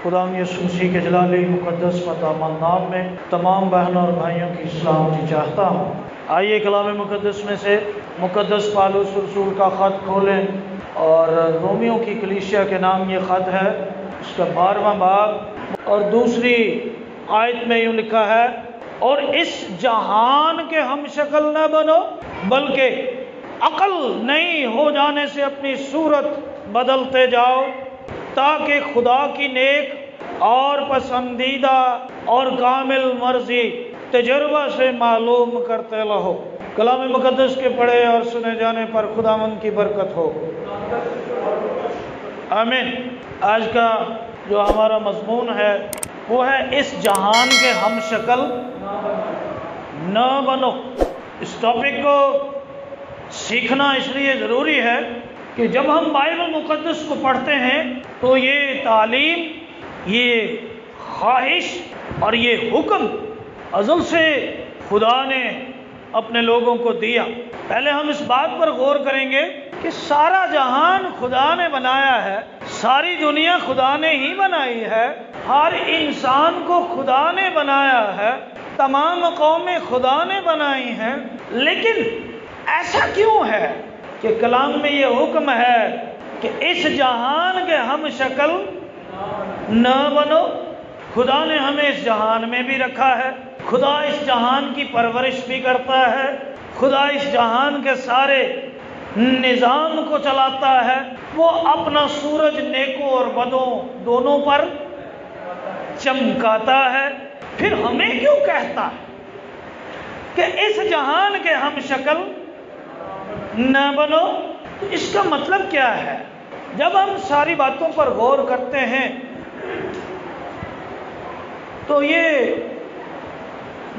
خدا یسوع مسیح کے جلالی مقدس مطامن نام میں تمام بہنوں اور بھائیوں کی سلامتی چاہتا ہوں۔ آئیے کلام مقدس میں سے مقدس پالوس رسول کا خط کھولیں اور رومیوں کی کلیسیا کے نام یہ خط ہے، اس کا 12واں باب اور دوسری آیت میں یوں لکھا ہے، اور اس جہان کے ہم شکل نہ بنو بلکہ عقل نئی ہو جانے سے اپنی صورت بدلتے جاؤ تاکہ خدا کی نیک اور پسندیدہ اور کامل مرضی تجربہ سے معلوم کرتے رہو۔ کلام مقدس کے پڑھے اور سنے جانے پر خداوند کی برکت ہو، آمین۔ آج کا جو ہمارا مضمون ہے وہ ہے اس جہان کے ہم شکل نہ بنو۔ اس ٹاپک کو سیکھنا اس لیے ضروری ہے کہ جب ہم بائبل مقدس کو پڑھتے ہیں تو یہ تعلیم، یہ خواہش اور یہ حکم ازل سے خدا نے اپنے لوگوں کو دیا۔ پہلے ہم اس بات پر غور کریں گے کہ سارا جہان خدا نے بنایا ہے، ساری دنیا خدا نے ہی بنائی ہے، ہر انسان کو خدا نے بنایا ہے، تمام قومیں خدا نے بنائی ہیں، لیکن ایسا کیوں ہے کہ کلام میں یہ حکم ہے کہ اس جہان کے ہم شکل نہ بنو؟ خدا نے ہمیں اس جہان میں بھی رکھا ہے، خدا اس جہان کی پرورش بھی کرتا ہے، خدا اس جہان کے سارے نظام کو چلاتا ہے، وہ اپنا سورج نیکوں اور بدوں دونوں پر چمکاتا ہے، پھر ہمیں کیوں کہتا ہے کہ اس جہان کے ہم شکل نہ بنو؟ تو اس کا مطلب کیا ہے؟ جب ہم ساری باتوں پر غور کرتے ہیں تو یہ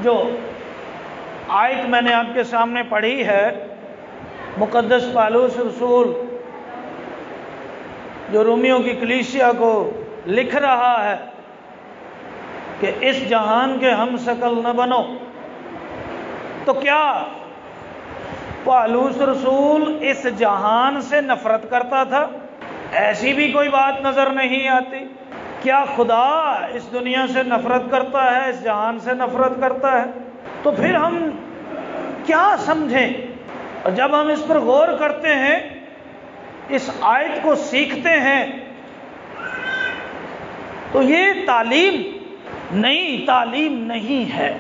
جو آیت میں نے آپ کے سامنے پڑھی ہے، مقدس پالوس رسول جو رومیوں کی کلیسیا کو لکھ رہا ہے کہ اس جہان کے ہم شکل نہ بنو، تو کیا پالوس رسول اس جہان سے نفرت کرتا تھا؟ ایسی بھی کوئی بات نظر نہیں آتی۔ کیا خدا اس دنیا سے نفرت کرتا ہے، اس جہان سے نفرت کرتا ہے؟ تو پھر ہم کیا سمجھیں؟ اور جب ہم اس پر غور کرتے ہیں، اس آیت کو سیکھتے ہیں، تو یہ تعلیم نئی تعلیم نہیں ہے،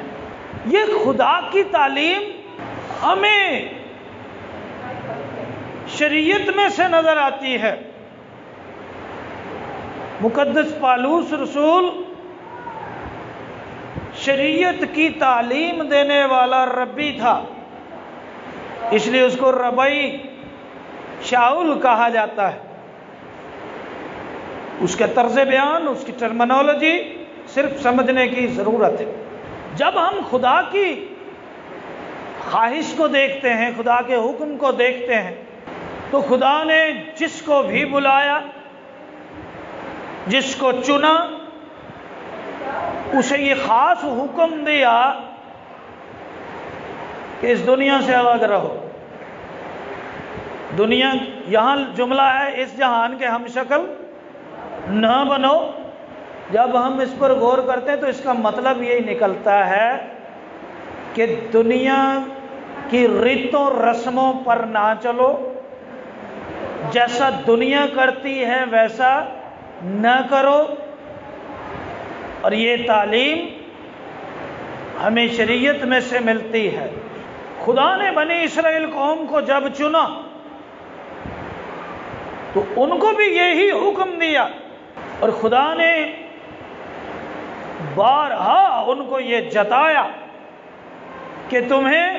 یہ خدا کی تعلیم ہمیں شریعت میں سے نظر آتی ہے۔ مقدس پالوس رسول شریعت کی تعلیم دینے والا ربی تھا، اس لیے اس کو ربی شاول کہا جاتا ہے۔ اس کے طرز بیان، اس کی ٹرمنالوجی صرف سمجھنے کی ضرورت ہے۔ جب ہم خدا کی خواہش کو دیکھتے ہیں، خدا کے حکم کو دیکھتے ہیں، تو خدا نے جس کو بھی بلایا، جس کو چنا، اسے یہ خاص حکم دیا کہ اس دنیا سے الگ رہو۔ دنیا، یہاں جملہ ہے اس جہان کے ہم شکل نہ بنو۔ جب ہم اس پر غور کرتے ہیں تو اس کا مطلب یہی نکلتا ہے کہ دنیا کی ریتوں رسموں پر نہ چلو، جیسا دنیا کرتی ہے ویسا نہ کرو۔ اور یہ تعلیم ہمیں شریعت میں سے ملتی ہے۔ خدا نے بنی اسرائیل قوم کو جب چنا تو ان کو بھی یہی حکم دیا، اور خدا نے بارہا ان کو یہ جتایا کہ تمہیں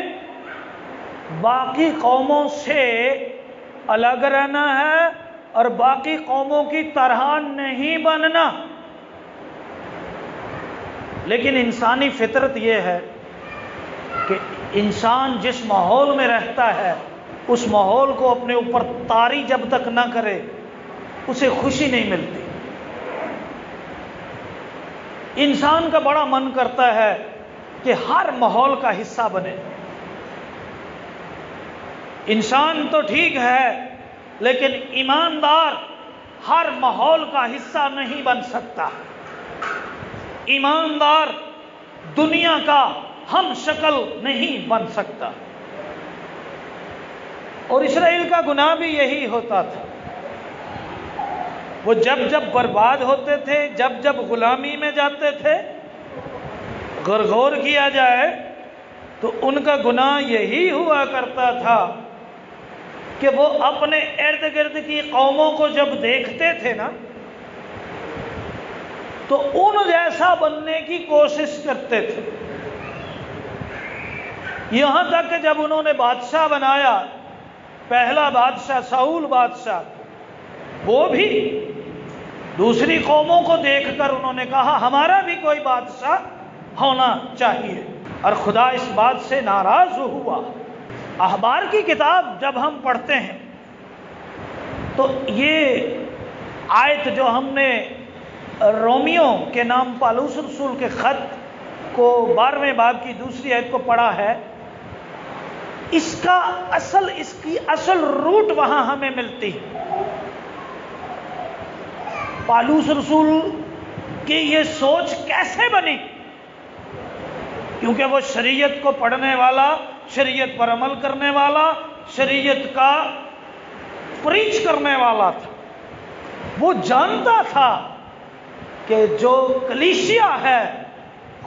باقی قوموں سے الگ رہنا ہے اور باقی قوموں کی طرح نہیں بننا۔ لیکن انسانی فطرت یہ ہے کہ انسان جس ماحول میں رہتا ہے اس ماحول کو اپنے اوپر طاری جب تک نہ کرے اسے خوشی نہیں ملتی۔ انسان کا بڑا من کرتا ہے کہ ہر ماحول کا حصہ بنے۔ انسان تو ٹھیک ہے لیکن ایماندار ہر ماحول کا حصہ نہیں بن سکتا۔ ایماندار دنیا کا ہم شکل نہیں بن سکتا۔ اور اسرائیل کا گناہ بھی یہی ہوتا تھا، وہ جب جب برباد ہوتے تھے، جب جب غلامی میں جاتے تھے، غور کیا جائے تو ان کا گناہ یہی ہوا کرتا تھا کہ وہ اپنے ارد گرد کی قوموں کو جب دیکھتے تھے نا تو ان جیسا بننے کی کوشش کرتے تھے، یہاں تک کہ جب انہوں نے بادشاہ بنایا، پہلا بادشاہ ساؤل بادشاہ، وہ بھی دوسری قوموں کو دیکھ کر انہوں نے کہا ہمارا بھی کوئی بادشاہ ہونا چاہیے، اور خدا اس بات سے ناراض ہوا۔ اخبار کی کتاب جب ہم پڑھتے ہیں تو یہ آیت جو ہم نے رومیو کے نام پالوس رسول کے خط کو 12ویں باب کی دوسری آیت کو پڑھا ہے، اس کی اصل روٹ وہاں ہمیں ملتی ہے۔ پالوس رسول کی یہ سوچ کیسے بنی؟ کیونکہ وہ شریعت کو پڑھنے والا، شریعت پر عمل کرنے والا، شریعت کا پریچ کرنے والا تھا۔ وہ جانتا تھا کہ جو کلیسیا ہے،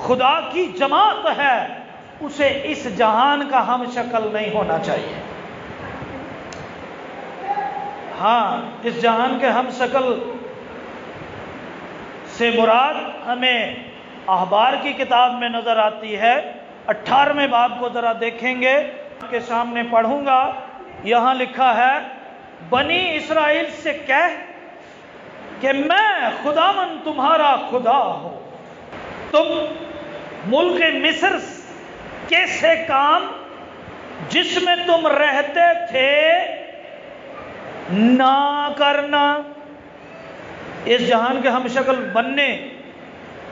خدا کی جماعت ہے، اسے اس جہان کا ہم شکل نہیں ہونا چاہیے۔ ہاں، اس جہان کے ہم شکل سے مراد ہمیں اخبار کی کتاب میں نظر آتی ہے۔ 18ویں باب کو ذرا دیکھیں گے، آپ کے سامنے پڑھوں گا۔ یہاں لکھا ہے، بنی اسرائیل سے کہہ کہ میں خداوند تمہارا خدا ہوں، تم ملک مصر کے سے کام جس میں تم رہتے تھے نہ کرنا۔ اس جہان کے ہم شکل بننے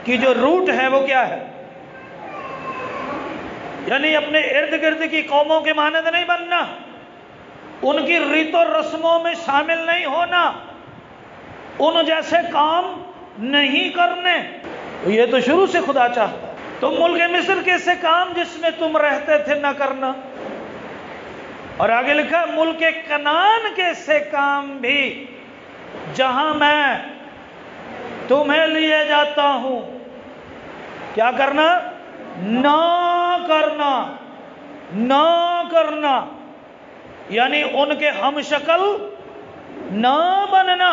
کی جو روٹ ہے وہ کیا ہے؟ یعنی اپنے ارد گرد کی قوموں کے مانند نہیں بننا، ان کی ریت و رسموں میں شامل نہیں ہونا، ان جیسے کام نہیں کرنے۔ یہ تو شروع سے خدا چاہتا ہے۔ تم ملک مصر کے سے کام جس میں تم رہتے تھے نہ کرنا، اور آگے لکھا ملک کنعان کے سے کام بھی جہاں میں تمہیں لیے جاتا ہوں کیا کرنا؟ نہ کرنا، نہ کرنا، یعنی ان کے ہم شکل نہ بننا۔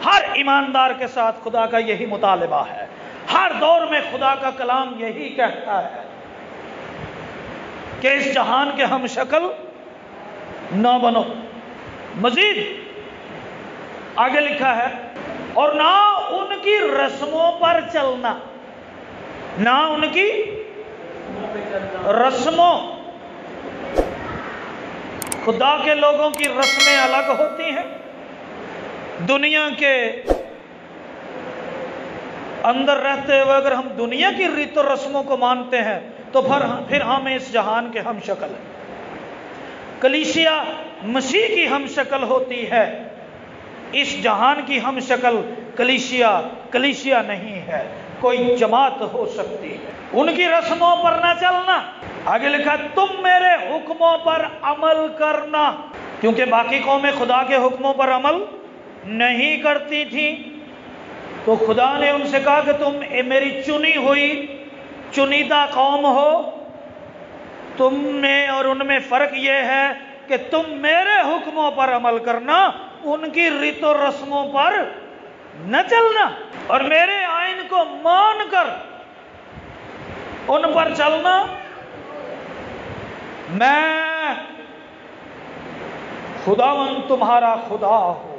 ہر ایماندار کے ساتھ خدا کا یہی مطالبہ ہے، ہر دور میں خدا کا کلام یہی کہتا ہے کہ اس جہان کے ہم شکل نہ بنو۔ مزید آگے لکھا ہے، اور نہ ان کی رسموں پر چلنا، نہ ان کی رسموں۔ خدا کے لوگوں کی رسمیں الگ ہوتی ہیں، دنیا کے اندر رہتے ہوئے اگر ہم دنیا کی ریت و رسموں کو مانتے ہیں تو پھر ہم اس جہان کے ہم شکل ہیں۔ کلیسیا مسیح کی ہم شکل ہوتی ہے، اس جہان کی ہم شکل کلیسیا نہیں ہے، کوئی جماعت ہو سکتی ہے۔ ان کی رسموں پر نہ چلنا۔ آگے لکھا تم میرے حکموں پر عمل کرنا، کیونکہ باقی قومیں خدا کے حکموں پر عمل نہیں کرتی تھیں، تو خدا نے ان سے کہا کہ تم میری چنی ہوئی چنیدہ قوم ہو، تم میں اور ان میں فرق یہ ہے کہ تم میرے حکموں پر عمل کرنا، ان کی ریت و رسموں پر نہ چلنا، اور میرے آئین کو مان کر ان پر چلنا۔ میں خداوند تمہارا خدا ہوں،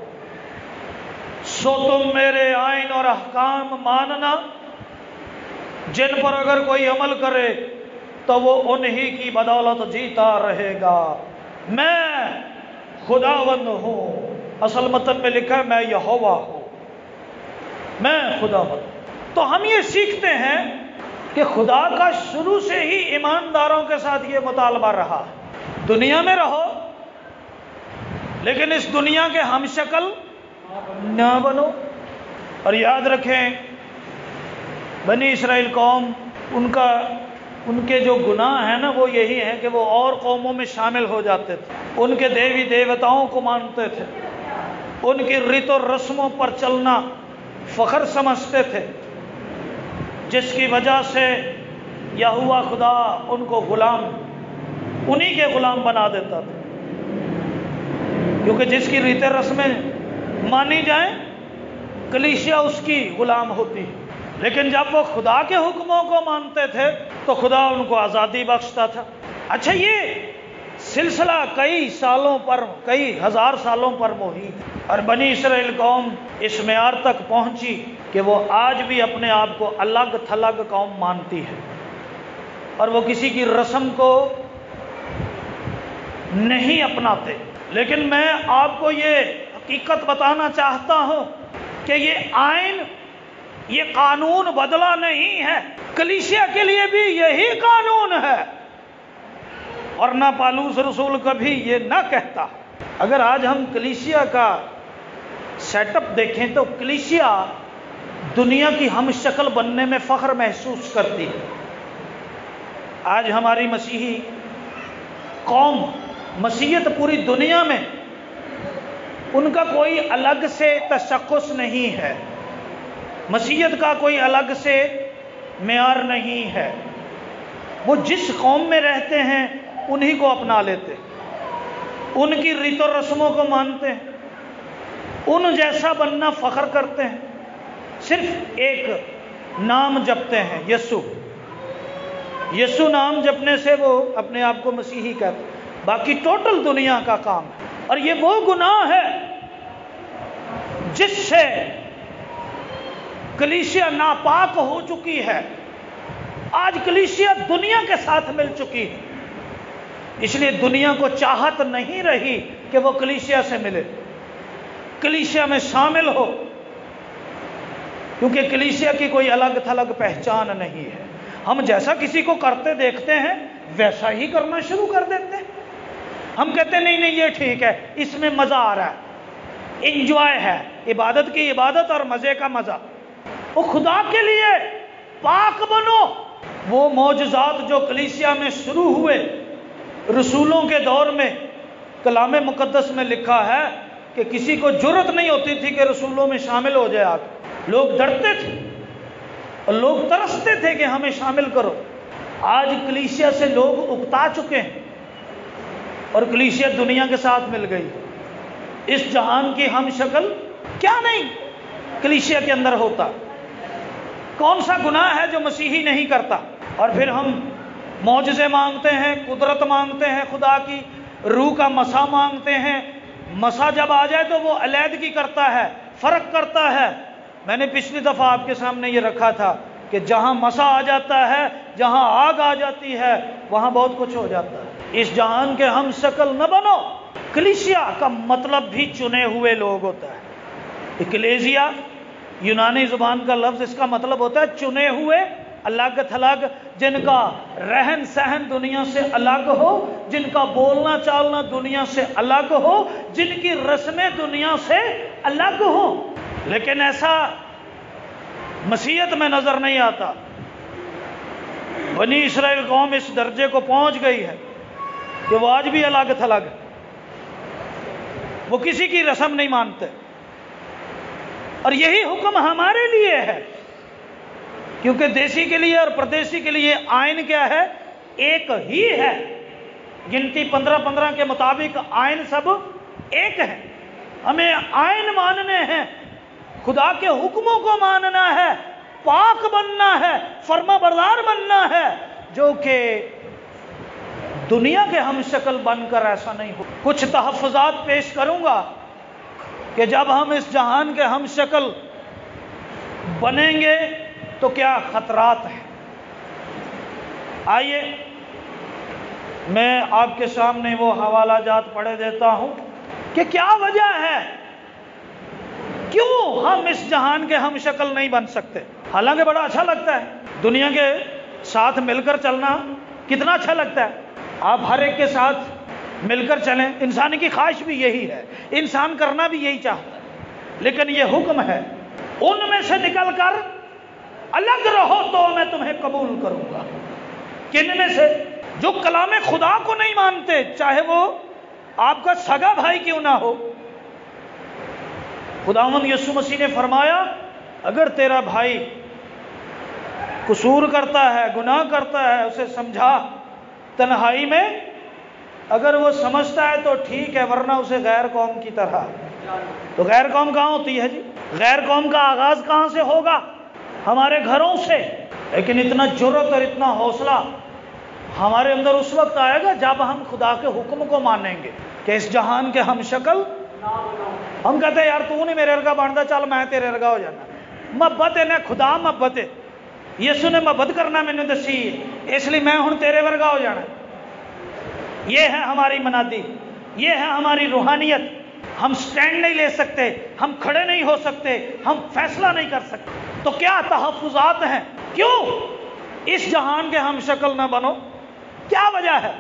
سو تم میرے آئین اور احکام ماننا، جن پر اگر کوئی عمل کرے تو وہ انہی کی بدولت جیتا رہے گا۔ میں خداوند ہوں، اصل متن میں لکھا ہے میں یہوہ ہوں، میں خداوند۔ تو ہم یہ سیکھتے ہیں کہ خدا کا شروع سے ہی ایمانداروں کے ساتھ یہ مطالبہ رہا، دنیا میں رہو لیکن اس دنیا کے ہم شکل نہ بنو۔ اور یاد رکھیں بنی اسرائیل قوم ان کے جو گناہ ہیں نا وہ یہی ہے کہ وہ اور قوموں میں شامل ہو جاتے تھے، ان کے دیوی دیوتاؤں کو مانتے تھے، ان کی ریت و رسموں پر چلنا فخر سمجھتے تھے، جس کی وجہ سے یہوہ خدا ان کو انہی کے غلام بنا دیتا تھا، کیونکہ جس کی ریت رسمیں مانی جائیں کلیسیا اس کی غلام ہوتی ہے۔ لیکن جب وہ خدا کے حکموں کو مانتے تھے تو خدا ان کو آزادی بخشتا تھا۔ اچھا، یہ سلسلہ کئی ہزار سالوں پر محیط، اور بنی اسرائیل قوم اس معیار تک پہنچی کہ وہ آج بھی اپنے آپ کو الگ تھلگ قوم مانتی ہے، اور وہ کسی کی رسم کو نہیں اپناتے۔ لیکن میں آپ کو یہ حقیقت بتانا چاہتا ہوں کہ یہ قانون بدلا نہیں ہے، کلیسیا کے لیے بھی یہی قانون ہے، اور نہ پالوس رسول کبھی یہ نہ کہتا۔ اگر آج ہم کلیسیا کا سیٹ اپ دیکھیں تو کلیسیا دنیا کی ہم شکل بننے میں فخر محسوس کرتی ہے۔ آج ہماری مسیحی قوم، مسیحیت پوری دنیا میں ان کا کوئی الگ سے تشخص نہیں ہے، مسیحیت کا کوئی الگ سے معیار نہیں ہے۔ وہ جس قوم میں رہتے ہیں انہی کو اپنا لیتے، ان کی ریت و رسموں کو مانتے ہیں، ان جیسا بننا فخر کرتے ہیں، صرف ایک نام جپتے ہیں، یسوع نام جپنے سے وہ اپنے آپ کو مسیحی کہتے ہیں، باقی ٹوٹل دنیا کا کام ہے۔ اور یہ وہ گناہ ہے جس سے کلیسیا ناپاک ہو چکی ہے۔ آج کلیسیا دنیا کے ساتھ مل چکی ہے، اس لیے دنیا کو چاہت نہیں رہی کہ وہ کلیسیا سے ملے، کلیسیا میں شامل ہو، کیونکہ کلیسیا کی کوئی الگ تھلگ پہچان نہیں ہے۔ ہم جیسا کسی کو کرتے دیکھتے ہیں ویسا ہی کرنا شروع کر دیتے ہیں۔ ہم کہتے ہیں نہیں یہ ٹھیک ہے، اس میں مزہ آ رہا ہے، انجوائے ہے، عبادت کی عبادت اور مزے کا مزہ۔ وہ خدا کے لیے پاک بنو۔ وہ معجزات جو کلیسیا میں شروع ہوئے رسولوں کے دور میں، کلام مقدس میں لکھا ہے کہ کسی کو جرت نہیں ہوتی تھی کہ رسولوں میں شامل ہو جائے، لوگ ڈرتے تھے اور لوگ ترستے تھے کہ ہمیں شامل کرو۔ آج کلیسیا سے لوگ اکتا چکے ہیں اور کلیسیا دنیا کے ساتھ مل گئی۔ اس جہان کی ہم شکل کیا نہیں کلیسیا کے اندر ہوتا؟ کون سا گناہ ہے جو مسیحی نہیں کرتا؟ اور پھر ہم معجزے مانگتے ہیں، قدرت مانگتے ہیں، خدا کی روح کا مسا مانگتے ہیں۔ مسا جب آ جائے تو وہ علیحدگی کرتا ہے، فرق کرتا ہے۔ میں نے پچھلی دفعہ آپ کے سامنے یہ رکھا تھا کہ جہاں مسا آ جاتا ہے، جہاں آگ آ جاتی ہے، وہاں بہت کچھ ہو جاتا ہے۔ اس جہان کے ہم شکل نہ بنو۔ کلیسیا کا مطلب بھی چنے ہوئے لوگ ہوتا ہے۔ اکلیزیا یونانی زبان کا لفظ، اس کا مطلب ہوتا ہے چنے ہوئے، الگ تھلگ، جن کا رہن سہن دنیا سے الگ ہو، جن کا بولنا چالنا دنیا سے الگ ہو، جن کی رسمیں دنیا سے الگ ہو۔ لیکن ایسا مسیحیت میں نظر نہیں آتا۔ بنی اسرائیل قوم اس درجے کو پہنچ گئی ہے کہ وہ آج بھی الگ تھلگ، وہ کسی کی رسم نہیں مانتے۔ اور یہی حکم ہمارے لیے ہے، کیونکہ دیسی کے لیے اور پردیسی کے لیے آئین کیا ہے؟ ایک ہی ہے۔ گنتی 15 کے مطابق آئین سب ایک ہے۔ ہمیں آئین ماننے ہیں، خدا کے حکموں کو ماننا ہے، پاک بننا ہے، فرما بردار بننا ہے، جو کہ دنیا کے ہم شکل بن کر ایسا نہیں ہو۔ کچھ تحفظات پیش کروں گا کہ جب ہم اس جہان کے ہم شکل بنیں گے تو کیا خطرات ہیں۔ آئیے میں آپ کے سامنے وہ حوالہ جات پڑھ دیتا ہوں کہ کیا وجہ ہے کیوں ہم اس جہان کے ہم شکل نہیں بن سکتے۔ حالانکہ بڑا اچھا لگتا ہے، دنیا کے ساتھ مل کر چلنا کتنا اچھا لگتا ہے۔ آپ ہر ایک کے ساتھ مل کر چلیں، انسان کی خواہش بھی یہی ہے، انسان کرنا بھی یہی چاہتا ہے۔ لیکن یہ حکم ہے ان میں سے نکل کر الگ رہو تو میں تمہیں قبول کروں گا۔ کن میں سے؟ جو کلام خدا کو نہیں مانتے، چاہے وہ آپ کا سگا بھائی کیوں نہ ہو۔ خداوند یسوع مسیح نے فرمایا اگر تیرا بھائی قصور کرتا ہے، گناہ کرتا ہے، اسے سمجھا تنہائی میں، اگر وہ سمجھتا ہے تو ٹھیک ہے، ورنہ اسے غیر قوم کی طرح۔ تو غیر قوم کہاں ہوتی ہے جی؟ غیر قوم کا آغاز کہاں سے ہوگا؟ ہمارے گھروں سے۔ لیکن اتنا جرأت اور اتنا حوصلہ ہمارے اندر اس وقت آئے گا جب ہم خدا کے حکم کو مانیں گے کہ اس جہان کے ہم شکل۔ ہم کہتے ہیں یار تو نہیں میرے ارگا بنتا، چل میں تیرے ارگا ہو جانا۔ محبت ہے نا، خدا محبت ہے، یسوع نے محبت کرنا مینوں دسی ہے، اس لیے میں ہن تیرے ورگا ہو جانا۔ یہ ہے ہماری منادی، یہ ہے ہماری روحانیت۔ ہم سٹینڈ نہیں لے سکتے، ہم کھڑے نہیں ہو سکتے، ہم فیصلہ نہیں کر سکتے۔ تو کیا تحفظات ہیں؟ کیوں اس جہان کے ہم شکل نہ بنو؟ کیا وجہ ہے؟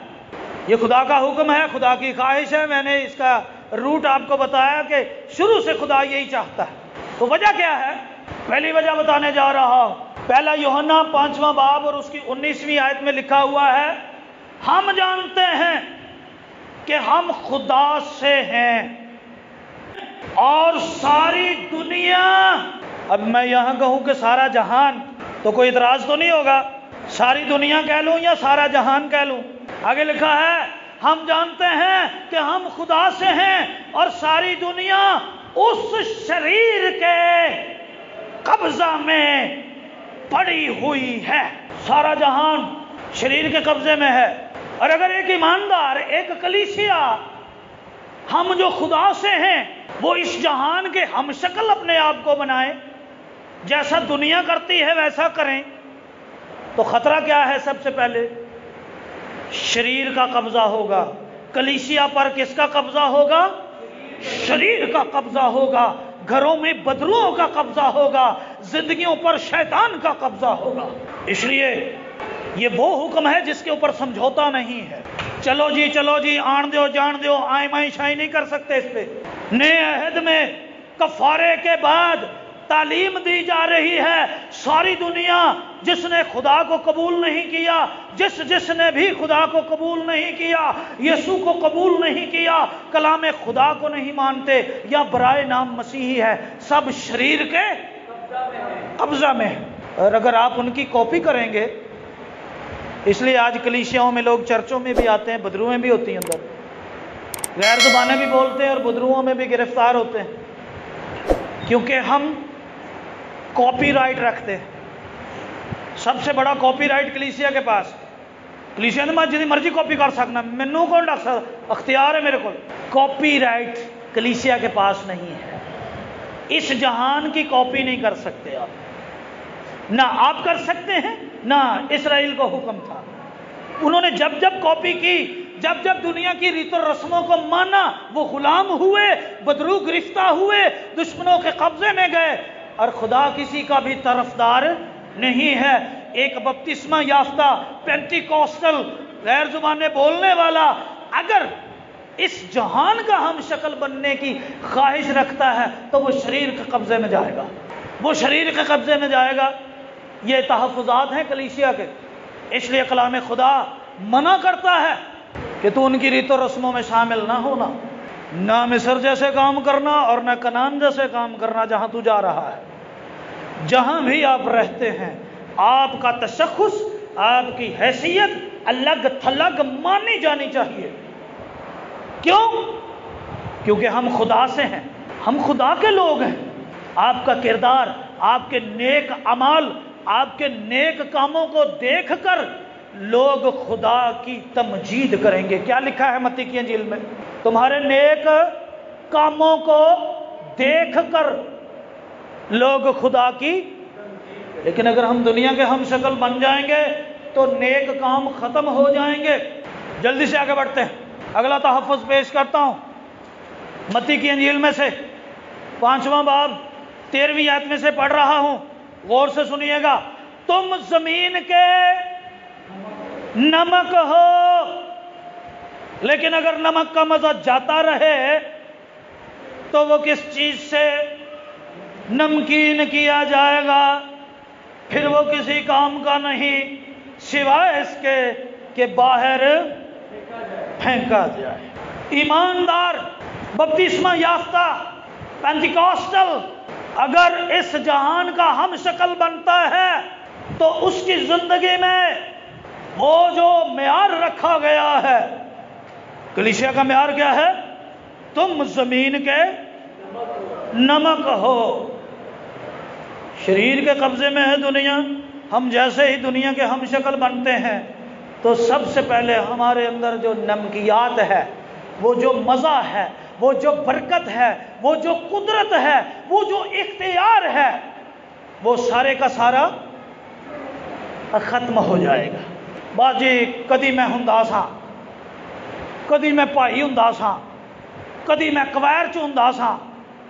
یہ خدا کا حکم ہے، خدا کی خواہش ہے۔ میں نے اس کا روٹ آپ کو بتایا کہ شروع سے خدا یہی چاہتا ہے۔ تو وجہ کیا ہے؟ پہلی وجہ بتانے جا رہا ہوں۔ پہلا یوحنا 5واں باب اور اس کی 19ویں آیت میں لکھا ہوا ہے، ہم جانتے ہیں کہ ہم خدا سے ہیں اور ساری دنیا۔ اب میں یہاں کہوں کہ سارا جہان تو کوئی اعتراض تو نہیں ہوگا، ساری دنیا کہہ لوں یا سارا جہان کہہ لوں؟ آگے لکھا ہے ہم جانتے ہیں کہ ہم خدا سے ہیں اور ساری دنیا اس شریر کے قبضہ میں پڑی ہوئی ہے۔ سارا جہان شریر کے قبضے میں ہے۔ اور اگر ایک ایماندار، ایک کلیسیا، ہم جو خدا سے ہیں وہ اس جہان کے ہم شکل اپنے آپ کو بنائیں، جیسا دنیا کرتی ہے ویسا کریں، تو خطرہ کیا ہے؟ سب سے پہلے شریر کا قبضہ ہوگا۔ کلیسیا پر کس کا قبضہ ہوگا؟ شریر کا قبضہ ہوگا۔ گھروں میں بدروؤں کا قبضہ ہوگا، زندگیوں پر شیطان کا قبضہ ہوگا۔ اس لیے یہ وہ حکم ہے جس کے اوپر سمجھوتا نہیں ہے۔ چلو جی آن دیو جان دیو، آئیں مائیں شائیں نہیں کر سکتے اس پہ۔ نئے عہد میں کفارے کے بعد تعلیم دی جا رہی ہے، ساری دنیا جس نے خدا کو قبول نہیں کیا، جس نے بھی خدا کو قبول نہیں کیا، یسوع کو قبول نہیں کیا، کلام خدا کو نہیں مانتے یا برائے نام مسیحی ہے، سب شریر کے قبضہ میں ہے۔ اور اگر آپ ان کی کاپی کریں گے، اس لیے آج کلیسیاؤں میں لوگ چرچوں میں بھی آتے ہیں، بدرویں بھی ہوتی ہیں، اندر غیر زبانیں بھی بولتے ہیں اور بدروؤں میں بھی گرفتار ہوتے ہیں، کیونکہ ہم کاپی رائٹ رکھتے ہیں۔ سب سے بڑا کاپی رائٹ کلیسیا کے پاس۔ کلیسیا نے میں جتنی مرضی کاپی کر سکنا، مینوں کون ڈک سکتا؟ اختیار ہے میرے کو۔ کاپی رائٹ کلیسیا کے پاس نہیں ہے۔ اس جہان کی کاپی نہیں کر سکتے آپ، نہ آپ کر سکتے ہیں نہ اسرائیل کو حکم تھا۔ انہوں نے جب کاپی کی، جب دنیا کی ریت و رسموں کو مانا، وہ غلام ہوئے، بدرو گرفتہ ہوئے، دشمنوں کے قبضے میں گئے، اور خدا کسی کا بھی طرفدار نہیں ہے۔ ایک بپتسمہ یافتہ پینٹیکوسٹل غیر زبانیں بولنے والا اگر اس جہان کا ہم شکل بننے کی خواہش رکھتا ہے تو وہ شریر کے قبضے میں جائے گا، وہ شریر کے قبضے میں جائے گا۔ یہ تحفظات ہیں کلیسیا کے، اس لیے کلام خدا منع کرتا ہے کہ تو ان کی ریت و رسموں میں شامل نہ ہونا، نہ مصر جیسے کام کرنا اور نہ کنعان جیسے کام کرنا جہاں تو جا رہا ہے۔ جہاں بھی آپ رہتے ہیں، آپ کا تشخص، آپ کی حیثیت الگ تھلگ مانی جانی چاہیے۔ کیوں؟ کیونکہ ہم خدا سے ہیں، ہم خدا کے لوگ ہیں۔ آپ کا کردار، آپ کے نیک اعمال، آپ کے نیک کاموں کو دیکھ کر لوگ خدا کی تمجید کریں گے۔ کیا لکھا ہے متی کی انجیل میں؟ تمہارے نیک کاموں کو دیکھ کر لوگ خدا کی۔ لیکن اگر ہم دنیا کے ہم شکل بن جائیں گے تو نیک کام ختم ہو جائیں گے۔ جلدی سے آگے بڑھتے ہیں، اگلا تحفظ پیش کرتا ہوں متی کی انجیل میں سے 5واں باب 13ویں آیت میں سے پڑھ رہا ہوں، غور سے سنیے گا۔ تم زمین کے نمک ہو، لیکن اگر نمک کا مزہ جاتا رہے تو وہ کس چیز سے نمکین کیا جائے گا، پھر وہ کسی کام کا نہیں سوائے اس کے کہ باہر پھینکا جائے۔ ایماندار بپتسمہ یافتہ پینتیکوسٹل اگر اس جہان کا ہم شکل بنتا ہے تو اس کی زندگی میں وہ جو معیار رکھا گیا ہے، کلیسیا کا معیار کیا ہے؟ تم زمین کے نمک ہو۔ شریر کے قبضے میں ہے دنیا، ہم جیسے ہی دنیا کے ہم شکل بنتے ہیں تو سب سے پہلے ہمارے اندر جو نمکیات ہے، وہ جو مزہ ہے، وہ جو برکت ہے، وہ جو قدرت ہے، وہ جو اختیار ہے، وہ سارے کا سارا ختم ہو جائے گا۔ باجی کدی میں ہندا سا، کدی میں پائی ہندا سا، کدی میں کویر چ ہندا سا،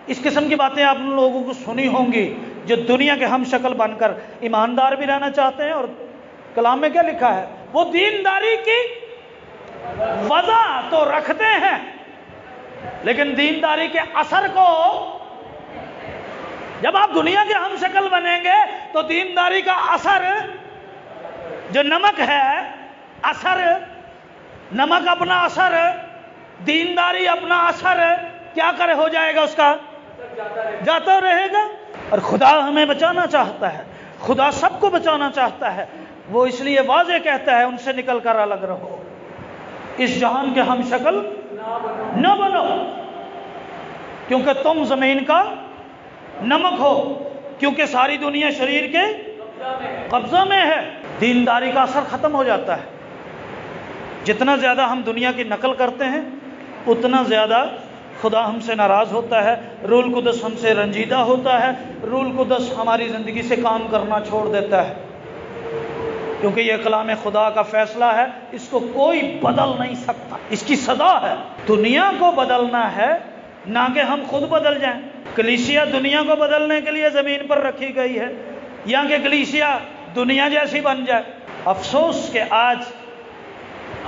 اس قسم کی باتیں آپ لوگوں کو سنی ہوں گی، جو دنیا کے ہم شکل بن کر ایماندار بھی رہنا چاہتے ہیں۔ اور کلام میں کیا لکھا ہے؟ وہ دینداری کی وضع تو رکھتے ہیں لیکن دینداری کے اثر کو، جب آپ دنیا کے ہم شکل بنیں گے تو دینداری کا اثر جو نمک ہے، اثر نمک اپنا اثر، دینداری اپنا اثر کیا کرے ہو جائے گا، اس کا جاتا رہے گا۔ اور خدا ہمیں بچانا چاہتا ہے، خدا سب کو بچانا چاہتا ہے، وہ اس لیے واضح کہتا ہے ان سے نکل کر الگ رہو، اس جہان کے ہم شکل نہ بنو، کیونکہ تم زمین کا نمک ہو، کیونکہ ساری دنیا شریر کے قبضہ میں ہے۔ دینداری کا اثر ختم ہو جاتا ہے۔ جتنا زیادہ ہم دنیا کی نقل کرتے ہیں اتنا زیادہ خدا ہم سے ناراض ہوتا ہے، روح القدس ہم سے رنجیدہ ہوتا ہے، روح القدس ہماری زندگی سے کام کرنا چھوڑ دیتا ہے، کیونکہ یہ کلام خدا کا فیصلہ ہے، اس کو کوئی بدل نہیں سکتا، اس کی سزا ہے۔ دنیا کو بدلنا ہے، نہ کہ ہم خود بدل جائیں۔ کلیسیا دنیا کو بدلنے کے لیے زمین پر رکھی گئی ہے، یا کہ کلیسیا دنیا جیسی بن جائے۔ افسوس کہ آج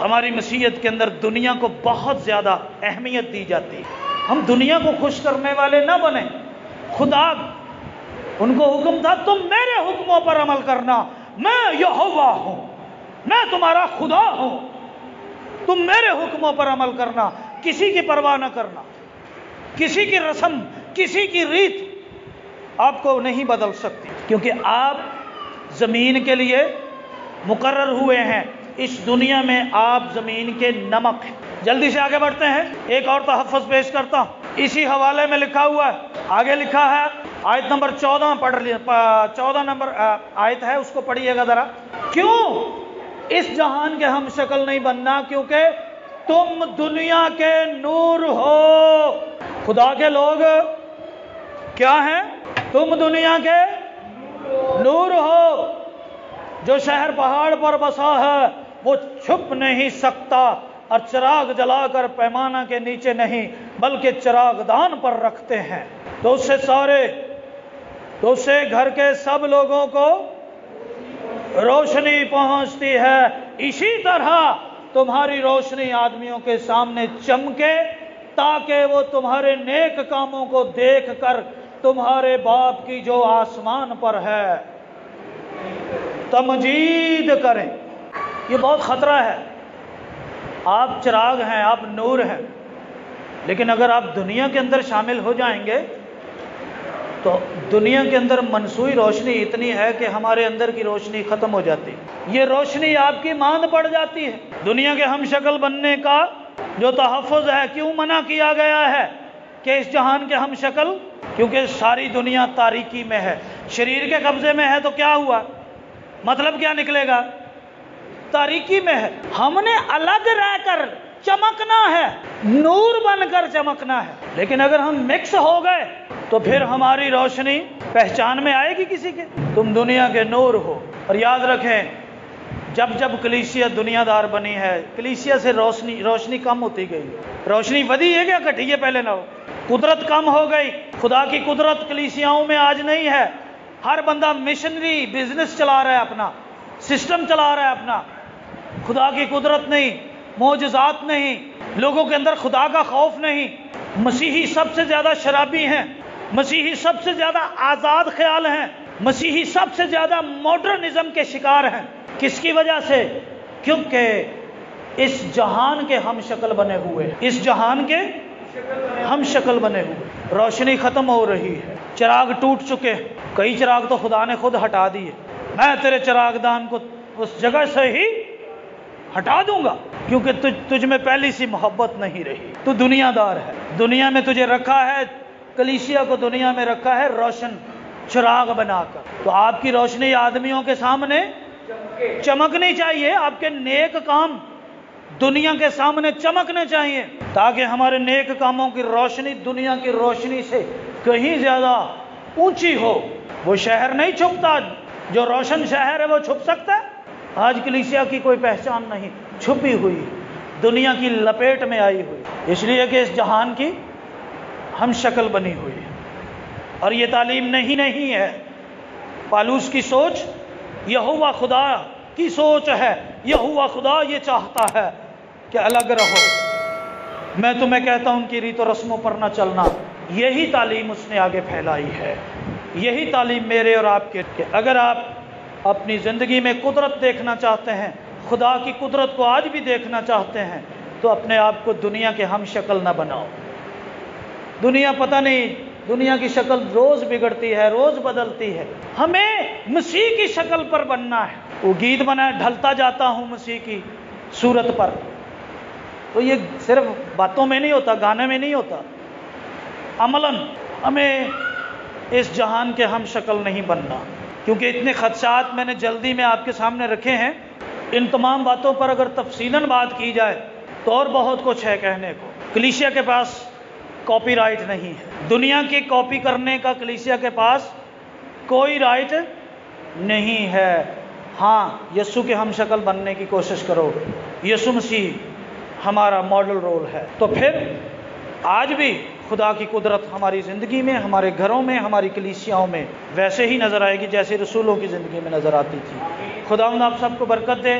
ہماری مسیحیت کے اندر دنیا کو بہت زیادہ اہمیت دی جاتی ہے۔ ہم دنیا کو خوش کرنے والے نہ بنیں۔ خدا ان کو حکم تھا تم میرے حکموں پر عمل کرنا، میں یہوہ ہوں، میں تمہارا خدا ہوں، تم میرے حکموں پر عمل کرنا، کسی کی پرواہ نہ کرنا، کسی کی رسم، کسی کی ریت آپ کو نہیں بدل سکتی، کیونکہ آپ زمین کے لیے مقرر ہوئے ہیں۔ اس دنیا میں آپ زمین کے نمک ہیں۔ جلدی سے آگے بڑھتے ہیں، ایک اور تحفظ پیش کرتا ہوں، اسی حوالے میں لکھا ہوا ہے، آگے لکھا ہے آیت نمبر 14 پڑھ لیں، 14 نمبر آیت ہے، اس کو پڑھیے گا ذرا۔ کیوں اس جہان کے ہم شکل نہیں بننا؟ کیونکہ تم دنیا کے نور ہو۔ خدا کے لوگ کیا ہیں؟ تم دنیا کے نور ہو۔ جو شہر پہاڑ پر بسا ہے وہ چھپ نہیں سکتا، اور چراغ جلا کر پیمانہ کے نیچے نہیں بلکہ چراغ دان پر رکھتے ہیں تو اس سے گھر کے سب لوگوں کو روشنی پہنچتی ہے۔ اسی طرح تمہاری روشنی آدمیوں کے سامنے چمکے تاکہ وہ تمہارے نیک کاموں کو دیکھ کر تمہارے باپ کی جو آسمان پر ہے تمجید کریں۔ یہ بہت خطرہ ہے۔ آپ چراغ ہیں، آپ نور ہیں، لیکن اگر آپ دنیا کے اندر شامل ہو جائیں گے تو دنیا کے اندر منسوئی روشنی اتنی ہے کہ ہمارے اندر کی روشنی ختم ہو جاتی ہے، یہ روشنی آپ کی ماند پڑ جاتی ہے۔ دنیا کے ہم شکل بننے کا جو تحفظ ہے، کیوں منع کیا گیا ہے کہ اس جہان کے ہم شکل؟ کیونکہ ساری دنیا تاریکی میں ہے، شریر کے قبضے میں ہے، تو کیا ہوا؟ مطلب کیا نکلے گا؟ تاریکی میں ہے۔ ہم نے الگ رہ کر چمکنا ہے، نور بن کر چمکنا ہے، لیکن اگر ہم مکس ہو گئے تو پھر ہماری روشنی پہچان میں آئے گی کسی کے؟ تم دنیا کے نور ہو۔ اور یاد رکھیں، جب جب کلیسیا دنیا دار بنی ہے، کلیسیا سے روشنی کم ہوتی گئی۔ روشنی ودی ہے کیا گھٹی ہے؟ پہلے نہ ہو۔ قدرت کم ہو گئی۔ خدا کی قدرت کلیسیاؤں میں آج نہیں ہے۔ ہر بندہ مشنری بزنس چلا رہا ہے، اپنا سسٹم چلا رہا ہے اپنا۔ خدا کی قدرت نہیں، معجزات نہیں، لوگوں کے اندر خدا کا خوف نہیں۔ مسیحی سب سے زیادہ شرابی ہیں، مسیحی سب سے زیادہ آزاد خیال ہیں، مسیحی سب سے زیادہ ماڈرنزم کے شکار ہیں۔ کس کی وجہ سے؟ کیونکہ اس جہان کے ہم شکل بنے ہوئے، اس جہان کے ہم شکل بنے ہوئے۔ روشنی ختم ہو رہی ہے، چراغ ٹوٹ چکے، کئی چراغ تو خدا نے خود ہٹا دیے۔ میں تیرے چراغ دان کو اس جگہ سے ہی ہٹا دوں گا، کیونکہ تجھ میں پہلی سی محبت نہیں رہی، تو دنیا دار ہے۔ دنیا میں تجھے رکھا ہے، کلیسیا کو دنیا میں رکھا ہے روشن چراغ بنا کر، تو آپ کی روشنی آدمیوں کے سامنے چمکنی چاہیے، آپ کے نیک کام دنیا کے سامنے چمکنے چاہیے، تاکہ ہمارے نیک کاموں کی روشنی دنیا کی روشنی سے کہیں زیادہ اونچی ہو۔ وہ شہر نہیں چھپتا، جو روشن شہر ہے وہ چھپ سکتا ہے؟ آج کلیسیا کی کوئی پہچان نہیں، چھپی ہوئی، دنیا کی لپیٹ میں آئی ہوئی، اس لیے کہ اس جہان کی ہم شکل بنی ہوئی ہے۔ اور یہ تعلیم نہیں ہے، پالوس کی سوچ یہوہ خدا کی سوچ ہے، یہوہ خدا یہ چاہتا ہے کہ الگ رہو، میں تمہیں کہتا ہوں کہ ریت و رسموں پر نہ چلنا۔ یہی تعلیم اس نے آگے پھیلائی ہے، یہی تعلیم میرے اور آپ کے، کہ اگر آپ اپنی زندگی میں قدرت دیکھنا چاہتے ہیں، خدا کی قدرت کو آج بھی دیکھنا چاہتے ہیں، تو اپنے آپ کو دنیا کے ہم شکل نہ بناؤ۔ دنیا پتہ نہیں، دنیا کی شکل روز بگڑتی ہے، روز بدلتی ہے، ہمیں مسیح کی شکل پر بننا ہے۔ وہ گیت بنا ہے، ڈھلتا جاتا ہوں مسیح کی صورت پر، تو یہ صرف باتوں میں نہیں ہوتا، گانے میں نہیں ہوتا، عملاً ہمیں اس جہان کے ہم شکل نہیں بننا، کیونکہ اتنے خدشات میں نے جلدی میں آپ کے سامنے رکھے ہیں۔ ان تمام باتوں پر اگر تفصیلاً بات کی جائے تو اور بہت کچھ ہے کہنے کو۔ کلیسیا کے پاس کاپی رائٹ نہیں ہے، دنیا کی کاپی کرنے کا کلیسیا کے پاس کوئی رائٹ نہیں ہے۔ ہاں، یسوع کے ہم شکل بننے کی کوشش کرو، یسوع مسیح ہمارا ماڈل رول ہے، تو پھر آج بھی خدا کی قدرت ہماری زندگی میں، ہمارے گھروں میں، ہماری کلیسیاؤں میں ویسے ہی نظر آئے گی جیسے رسولوں کی زندگی میں نظر آتی تھی۔ خداوند آپ سب کو برکت دے۔